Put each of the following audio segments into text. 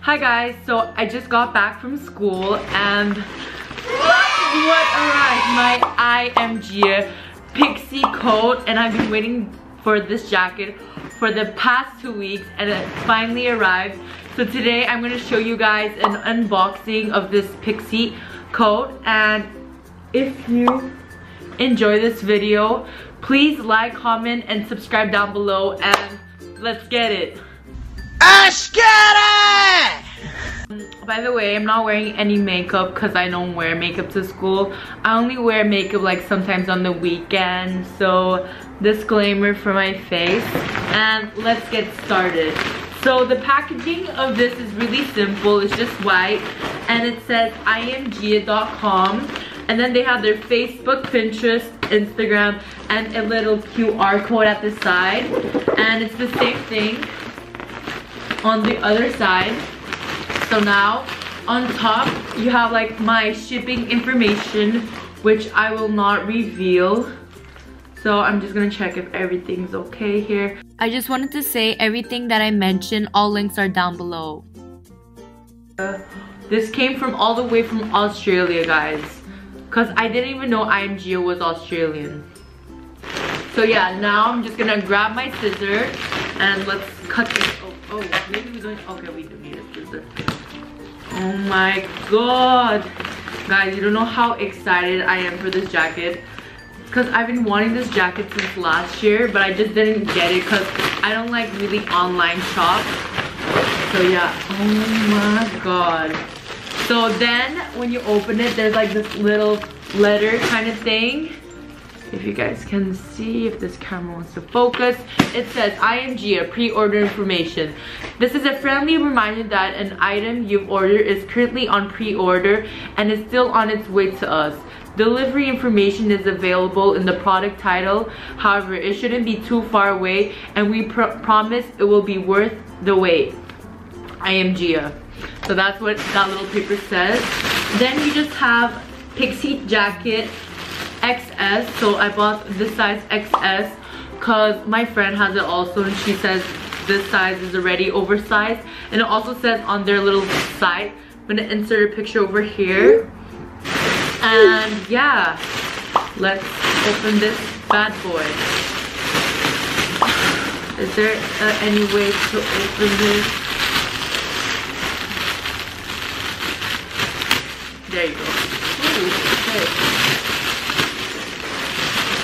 Hi guys, so I just got back from school and what arrived? My I.Am.Gia Pixie coat, and I've been waiting for this jacket for the past 2 weeks and it finally arrived. So today I'm going to show you guys an unboxing of this Pixie coat, and if you enjoy this video, please like, comment, and subscribe down below, and let's get it. Let's get it! By the way, I'm not wearing any makeup because I don't wear makeup to school. I only wear makeup like sometimes on the weekend, so disclaimer for my face. And let's get started. So the packaging of this is really simple. It's just white and it says I.Am.Gia.com, and then they have their Facebook, Pinterest, Instagram, and a little QR code at the side, and it's the same thing on the other side. So now on top you have like my shipping information, which I will not reveal. So I'm just gonna check if everything's okay here. I just wanted to say everything that I mentioned, all links are down below. This came from all the way from Australia, guys, because I didn't even know I.Am.Gia was Australian. So yeah, now I'm just gonna grab my scissor and let's cut this. Oh, maybe we don't. Okay, we do need a scissor. Oh my god, guys, you don't know how excited I am for this jacket, because I've been wanting this jacket since last year, but I just didn't get it because I don't like really online shop. So yeah, oh my god. So then when you open it, there's like this little letter kind of thing. If you guys can see, if this camera wants to focus, it says I.Am.Gia pre-order information. This is a friendly reminder that an item you've ordered is currently on pre-order and is still on its way to us. Delivery information is available in the product title. However, it shouldn't be too far away, and we promise it will be worth the wait. I.Am.Gia. So that's what that little paper says. Then you just have Pixie jacket XS. So I bought this size XS because my friend has it also, and she says this size is already oversized. And it also says on their little side, I'm gonna insert a picture over here. And yeah, let's open this bad boy. Is there any way to open this? There you go. Ooh, okay.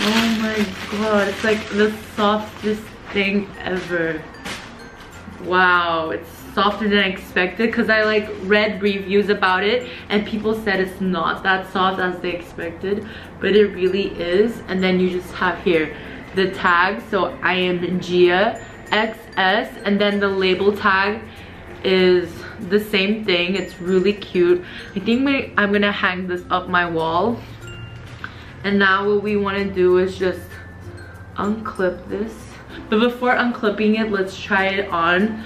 Oh my god, it's like the softest thing ever. Wow, it's softer than I expected, because I like read reviews about it and people said it's not that soft as they expected, but it really is. And then you just have here the tag, so I.Am.Gia XS, and then the label tag is the same thing. It's really cute. I think I'm gonna hang this up my wall. And now what we want to do is just unclip this. But before unclipping it, let's try it on.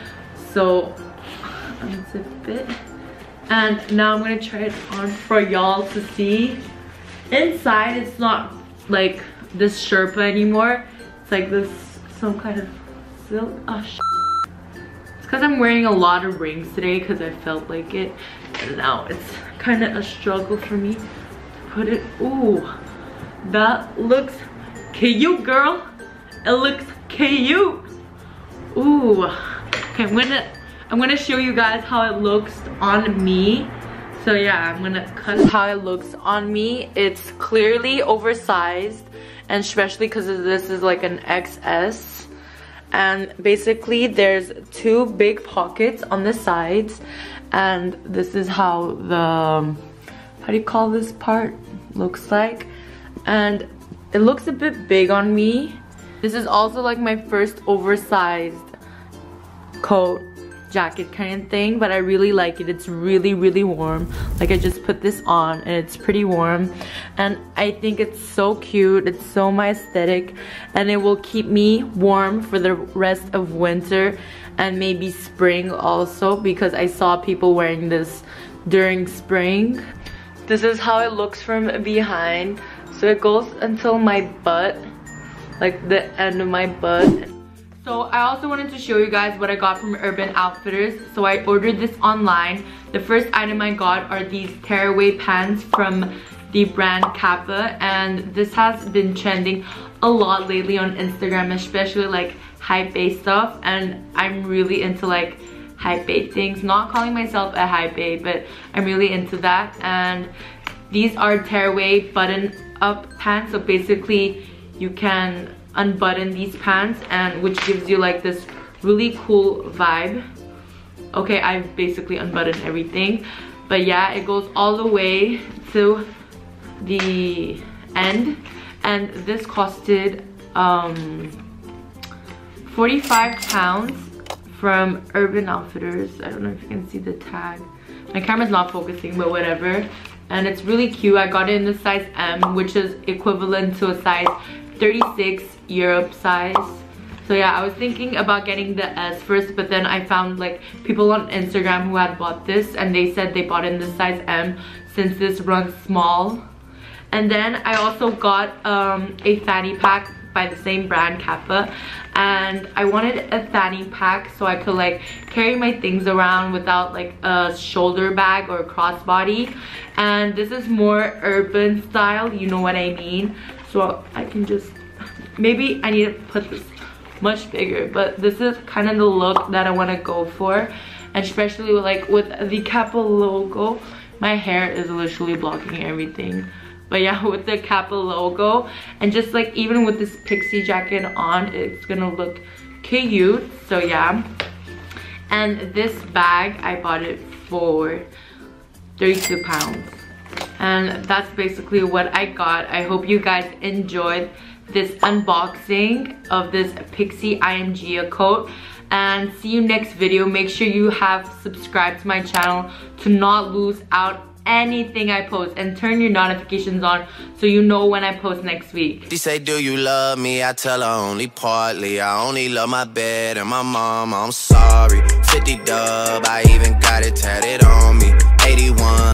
So unzip it. And now I'm going to try it on for y'all to see. Inside, it's not like this Sherpa anymore. It's like this, some kind of silk. Oh, it's because I'm wearing a lot of rings today because I felt like it. And now it's kind of a struggle for me to put it. Ooh. That looks cute, girl. It looks cute. Ooh. Okay, I'm gonna show you guys how it looks on me. So yeah, I'm gonna cut how it looks on me. It's clearly oversized, and especially because this is like an XS. And basically there's two big pockets on the sides, and this is how the, how do you call this part, looks like. And it looks a bit big on me. This is also like my first oversized coat jacket kind of thing, but I really like it. It's really warm. Like, I just put this on and it's pretty warm, and I think it's so cute. It's so my aesthetic, and it will keep me warm for the rest of winter and maybe spring also, because I saw people wearing this during spring. This is how it looks from behind. So it goes until my butt, like the end of my butt. So I also wanted to show you guys what I got from Urban Outfitters. So I ordered this online. The first item I got are these tearaway pants from the brand KAPPA, and this has been trending a lot lately on Instagram, especially like hype bae stuff, and I'm really into like hype bae things. Not calling myself a hype bae, but I'm really into that. And these are tearaway button up pants, so basically you can unbutton these pants, and which gives you like this really cool vibe. Okay, I've basically unbuttoned everything, but yeah, it goes all the way to the end, and this costed 45 pounds from Urban Outfitters. I don't know if you can see the tag. My camera's not focusing, but whatever. And it's really cute. I got it in the size M, which is equivalent to a size 36 Europe size. So yeah, I was thinking about getting the S first, but then I found like people on Instagram who had bought this, and they said they bought it in the size M since this runs small. And then I also got a fanny pack by the same brand, KAPPA, and I wanted a fanny pack so I could like carry my things around without like a shoulder bag or a crossbody. And this is more urban style, you know what I mean? So I can just, maybe I need to put this much bigger, but this is kind of the look that I want to go for, and especially like with the KAPPA logo. My hair is literally blocking everything. But yeah, with the KAPPA logo, and just like even with this pixie jacket on, it's gonna look cute. So yeah. And this bag, I bought it for 32 pounds. And that's basically what I got. I hope you guys enjoyed this unboxing of this Pixie I.Am.Gia coat. And see you next video. Make sure you have subscribed to my channel to not lose out anything I post, and turn your notifications on so you know when I post next week. She say, do you love me? I tell her only partly. I only love my bed and my mom. I'm sorry. 50 dub, I even got it tatted on me. 81